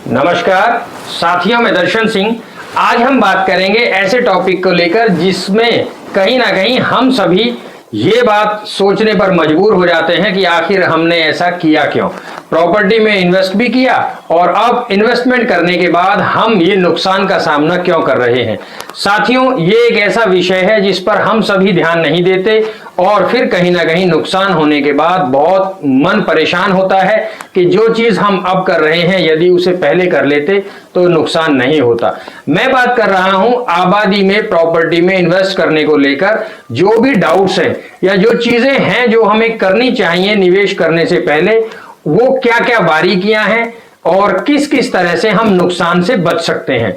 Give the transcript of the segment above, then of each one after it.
नमस्कार साथियों, मैं दर्शन सिंह। आज हम बात करेंगे ऐसे टॉपिक को लेकर जिसमें कहीं ना कहीं हम सभी ये बात सोचने पर मजबूर हो जाते हैं कि आखिर हमने ऐसा किया क्यों। प्रॉपर्टी में इन्वेस्ट भी किया और अब इन्वेस्टमेंट करने के बाद हम ये नुकसान का सामना क्यों कर रहे हैं। साथियों, ये एक ऐसा विषय है जिस पर हम सभी ध्यान नहीं देते और फिर कहीं ना कहीं नुकसान होने के बाद बहुत मन परेशान होता है कि जो चीज हम अब कर रहे हैं यदि उसे पहले कर लेते तो नुकसान नहीं होता। मैं बात कर रहा हूं आबादी में प्रॉपर्टी में इन्वेस्ट करने को लेकर जो भी डाउट्स हैं या जो चीजें हैं जो हमें करनी चाहिए निवेश करने से पहले, वो क्या क्या बारीकियां हैं और किस किस तरह से हम नुकसान से बच सकते हैं।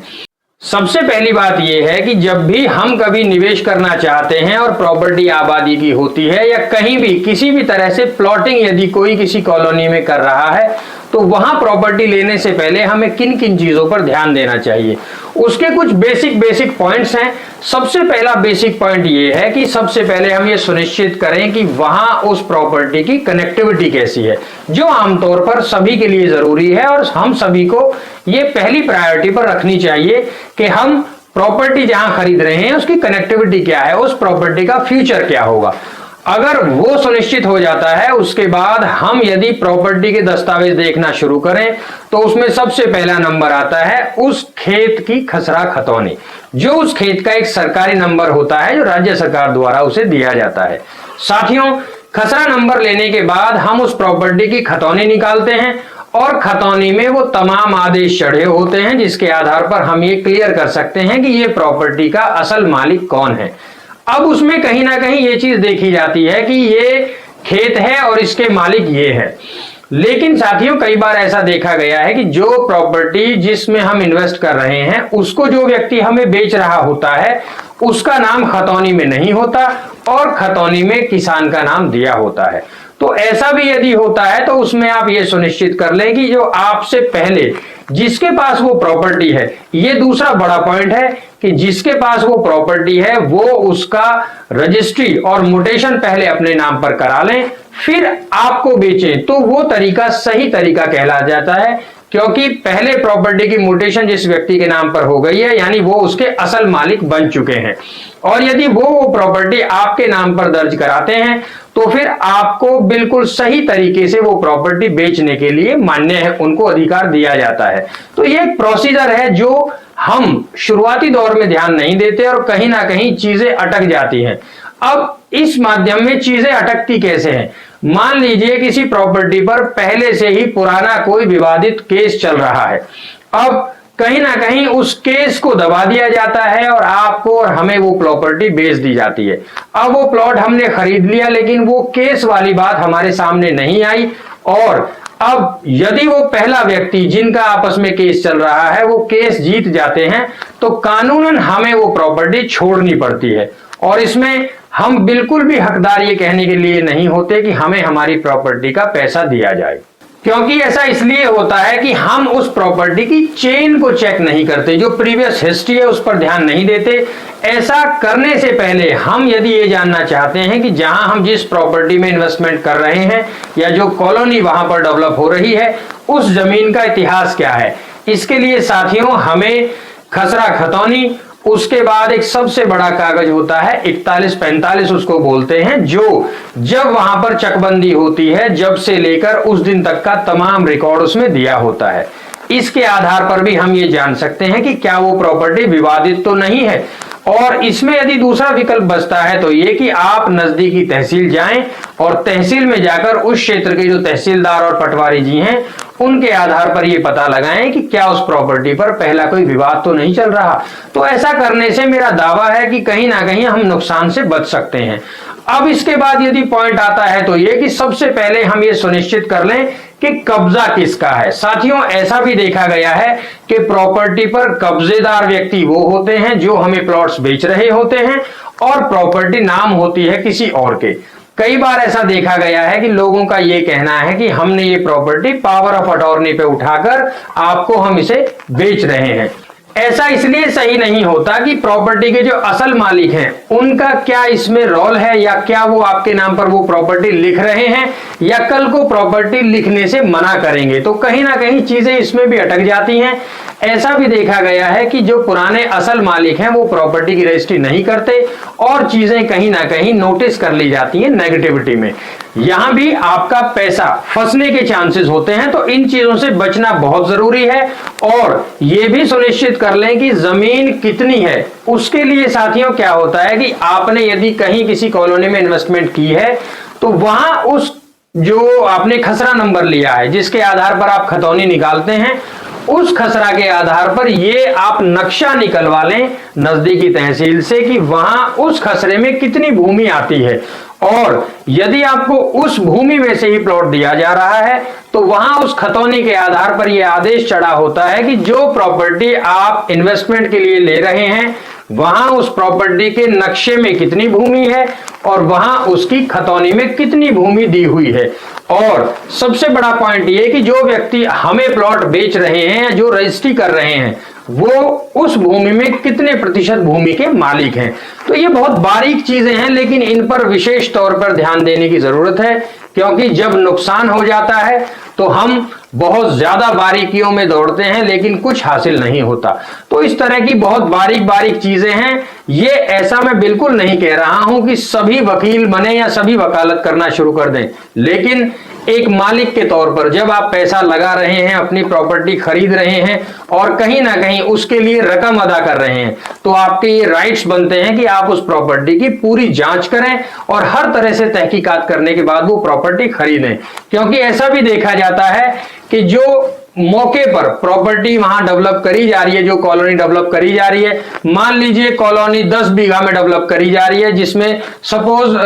सबसे पहली बात यह है कि जब भी हम कभी निवेश करना चाहते हैं और प्रॉपर्टी आबादी की होती है या कहीं भी किसी भी तरह से प्लॉटिंग यदि कोई किसी कॉलोनी में कर रहा है तो वहां प्रॉपर्टी लेने से पहले हमें किन किन चीजों पर ध्यान देना चाहिए, उसके कुछ बेसिक पॉइंट्स हैं। सबसे पहला बेसिक पॉइंट ये है कि सबसे पहले हम ये सुनिश्चित करें कि वहां उस प्रॉपर्टी की कनेक्टिविटी कैसी है, जो आमतौर पर सभी के लिए जरूरी है और हम सभी को ये पहली प्रायोरिटी पर रखनी चाहिए कि हम प्रॉपर्टी जहां खरीद रहे हैं उसकी कनेक्टिविटी क्या है, उस प्रॉपर्टी का फ्यूचर क्या होगा। अगर वो सुनिश्चित हो जाता है उसके बाद हम यदि प्रॉपर्टी के दस्तावेज देखना शुरू करें तो उसमें सबसे पहला नंबर आता है उस खेत की खसरा खतौनी, जो उस खेत का एक सरकारी नंबर होता है जो राज्य सरकार द्वारा उसे दिया जाता है। साथियों, खसरा नंबर लेने के बाद हम उस प्रॉपर्टी की खतौनी निकालते हैं और खतौनी में वो तमाम आदेश चढ़े होते हैं जिसके आधार पर हम ये क्लियर कर सकते हैं कि ये प्रॉपर्टी का असल मालिक कौन है। अब उसमें कहीं ना कहीं ये चीज देखी जाती है कि ये खेत है और इसके मालिक ये है। लेकिन साथियों, कई बार ऐसा देखा गया है कि जो प्रॉपर्टी जिसमें हम इन्वेस्ट कर रहे हैं उसको जो व्यक्ति हमें बेच रहा होता है उसका नाम खतौनी में नहीं होता और खतौनी में किसान का नाम दिया होता है। तो ऐसा भी यदि होता है तो उसमें आप ये सुनिश्चित कर लें कि जो आपसे पहले जिसके पास वो प्रॉपर्टी है, ये दूसरा बड़ा पॉइंट है कि जिसके पास वो प्रॉपर्टी है वो उसका रजिस्ट्री और म्यूटेशन पहले अपने नाम पर करा लें, फिर आपको बेचें तो वो तरीका सही तरीका कहला जाता है, क्योंकि पहले प्रॉपर्टी की म्यूटेशन जिस व्यक्ति के नाम पर हो गई है यानी वो उसके असल मालिक बन चुके हैं। और यदि वो प्रॉपर्टी आपके नाम पर दर्ज कराते हैं तो फिर आपको बिल्कुल सही तरीके से वो प्रॉपर्टी बेचने के लिए मान्य है, उनको अधिकार दिया जाता है। तो ये एक प्रोसीजर है जो हम शुरुआती दौर में ध्यान नहीं देते और कहीं ना कहीं चीजें अटक जाती हैं। अब इस माध्यम में चीजें अटकती कैसे हैं? मान लीजिए किसी प्रॉपर्टी पर पहले से ही पुराना कोई विवादित केस चल रहा है, अब कहीं ना कहीं उस केस को दबा दिया जाता है और आपको और हमें वो प्रॉपर्टी बेच दी जाती है। अब वो प्लॉट हमने खरीद लिया लेकिन वो केस वाली बात हमारे सामने नहीं आई और अब यदि वो पहला व्यक्ति जिनका आपस में केस चल रहा है वो केस जीत जाते हैं तो कानूनन हमें वो प्रॉपर्टी छोड़नी पड़ती है और इसमें हम बिल्कुल भी हकदार ये कहने के लिए नहीं होते कि हमें हमारी प्रॉपर्टी का पैसा दिया जाए, क्योंकि ऐसा इसलिए होता है कि हम उस प्रॉपर्टी की चेन को चेक नहीं करते, जो प्रीवियस हिस्ट्री है उस पर ध्यान नहीं देते। ऐसा करने से पहले हम यदि ये जानना चाहते हैं कि जहां हम जिस प्रॉपर्टी में इन्वेस्टमेंट कर रहे हैं या जो कॉलोनी वहां पर डेवलप हो रही है उस जमीन का इतिहास क्या है, इसके लिए साथियों हमें खसरा खतौनी, उसके बाद एक सबसे बड़ा कागज होता है 4145 उसको बोलते हैं, जो जब वहां पर चकबंदी होती है जब से लेकर उस दिन तक का तमाम रिकॉर्ड उसमें दिया होता है। इसके आधार पर भी हम ये जान सकते हैं कि क्या वो प्रॉपर्टी विवादित तो नहीं है। और इसमें यदि दूसरा विकल्प बचता है तो ये कि आप नजदीकी तहसील जाएं और तहसील में जाकर उस क्षेत्र के जो तहसीलदार और पटवारी जी हैं उनके आधार पर ये पता लगाएं कि क्या उस प्रॉपर्टी पर पहला कोई विवाद तो नहीं चल रहा। तो ऐसा करने से मेरा दावा है कि कहीं ना कहीं हम नुकसान से बच सकते हैं। अब इसके बाद यदि पॉइंट आता है तो ये कि सबसे पहले हम ये सुनिश्चित कर लें कि कब्जा किसका है। साथियों, ऐसा भी देखा गया है कि प्रॉपर्टी पर कब्जेदार व्यक्ति वो होते हैं जो हमें प्लॉट्स बेच रहे होते हैं और प्रॉपर्टी नाम होती है किसी और के। कई बार ऐसा देखा गया है कि लोगों का ये कहना है कि हमने ये प्रॉपर्टी पावर ऑफ अटॉर्नी पे उठाकर आपको हम इसे बेच रहे हैं। ऐसा इसलिए सही नहीं होता कि प्रॉपर्टी के जो असल मालिक हैं उनका क्या इसमें रोल है, या क्या वो आपके नाम पर वो प्रॉपर्टी लिख रहे हैं या कल को प्रॉपर्टी लिखने से मना करेंगे, तो कहीं ना कहीं चीजें इसमें भी अटक जाती हैं। ऐसा भी देखा गया है कि जो पुराने असल मालिक हैं वो प्रॉपर्टी की रजिस्ट्री नहीं करते और चीजें कहीं ना कहीं नोटिस कर ली जाती हैं नेगेटिविटी में। यहां भी आपका पैसा फंसने के चांसेस होते हैं, तो इन चीजों से बचना बहुत जरूरी है। और यह भी सुनिश्चित कर लें कि जमीन कितनी है। उसके लिए साथियों क्या होता है कि आपने यदि कहीं किसी कॉलोनी में इन्वेस्टमेंट की है तो वहां उस जो आपने खसरा नंबर लिया है जिसके आधार पर आप खतौनी निकालते हैं, उस खसरा के आधार पर ये आप नक्शा निकलवा लें नजदीकी तहसील से कि वहां उस खसरे में कितनी भूमि आती है। और यदि आपको उस भूमि में से ही प्लॉट दिया जा रहा है तो वहां उस खतौनी के आधार पर यह आदेश चढ़ा होता है कि जो प्रॉपर्टी आप इन्वेस्टमेंट के लिए ले रहे हैं वहां उस प्रॉपर्टी के नक्शे में कितनी भूमि है और वहां उसकी खतौनी में कितनी भूमि दी हुई है। और सबसे बड़ा पॉइंट ये कि जो व्यक्ति हमें प्लॉट बेच रहे हैं या जो रजिस्ट्री कर रहे हैं वो उस भूमि में कितने प्रतिशत भूमि के मालिक हैं। तो ये बहुत बारीक चीजें हैं, लेकिन इन पर विशेष तौर पर ध्यान देने की जरूरत है, क्योंकि जब नुकसान हो जाता है तो हम बहुत ज्यादा बारीकियों में दौड़ते हैं लेकिन कुछ हासिल नहीं होता। तो इस तरह की बहुत बारीक बारीक चीजें हैं। ये ऐसा मैं बिल्कुल नहीं कह रहा हूं कि सभी वकील बने या सभी वकालत करना शुरू कर दें, लेकिन एक मालिक के तौर पर जब आप पैसा लगा रहे हैं, अपनी प्रॉपर्टी खरीद रहे हैं और कहीं ना कहीं उसके लिए रकम अदा कर रहे हैं, तो आपके ये राइट्स बनते हैं कि आप उस प्रॉपर्टी की पूरी जांच करें और हर तरह से तहकीकात करने के बाद वो प्रॉपर्टी खरीदें। क्योंकि ऐसा भी देखा जाता है कि जो मौके पर प्रॉपर्टी वहां डेवलप करी जा रही है, जो कॉलोनी डेवलप करी जा रही है, मान लीजिए कॉलोनी 10 बीघा में डेवलप करी जा रही है जिसमें सपोज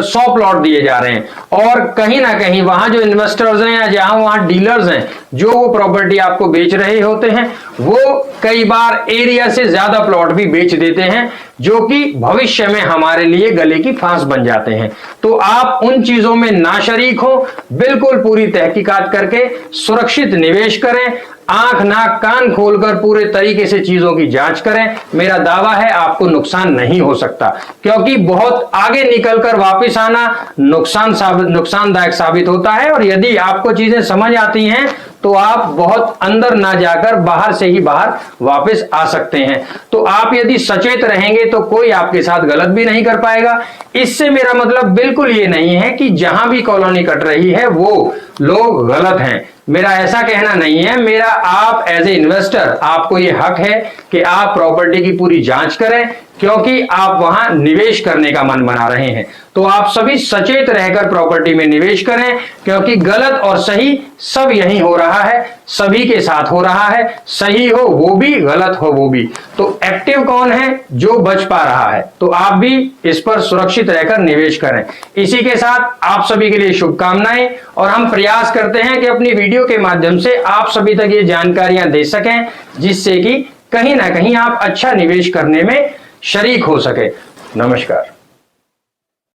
100 प्लॉट दिए जा रहे हैं और कहीं ना कहीं वहां जो इन्वेस्टर्स हैं या जहां वहां डीलर्स हैं जो वो प्रॉपर्टी आपको बेच रहे होते हैं वो कई बार एरिया से ज्यादा प्लॉट भी बेच देते हैं जो कि भविष्य में हमारे लिए गले की फांस बन जाते हैं। तो आप उन चीजों में ना शरीक हो, बिल्कुल पूरी तहकीकात करके सुरक्षित निवेश करें, आंख नाक कान खोलकर पूरे तरीके से चीजों की जांच करें। मेरा दावा है आपको नुकसान नहीं हो सकता, क्योंकि बहुत आगे निकलकर वापस आना नुकसानदायक साबित होता है। और यदि आपको चीजें समझ आती हैं तो आप बहुत अंदर ना जाकर बाहर से ही बाहर वापस आ सकते हैं। तो आप यदि सचेत रहेंगे तो कोई आपके साथ गलत भी नहीं कर पाएगा। इससे मेरा मतलब बिल्कुल ये नहीं है कि जहां भी कॉलोनी कट रही है वो लोग गलत हैं, मेरा ऐसा कहना नहीं है। मेरा आप एज ए इन्वेस्टर आपको ये हक है कि आप प्रॉपर्टी की पूरी जांच करें, क्योंकि आप वहां निवेश करने का मन बना रहे हैं। तो आप सभी सचेत रहकर प्रॉपर्टी में निवेश करें, क्योंकि गलत और सही सब यही हो रहा है, सभी के साथ हो रहा है, सही हो वो भी, गलत हो वो भी। तो एक्टिव कौन है? जो बच पा रहा है। तो आप भी इस पर सुरक्षित रहकर निवेश करें। इसी के साथ आप सभी के लिए शुभकामनाएं, और हम प्रयास करते हैं कि अपनी वीडियो के माध्यम से आप सभी तक ये जानकारियां दे सकें, जिससे कि कहीं ना कहीं आप अच्छा निवेश करने में शरीक हो सके। नमस्कार।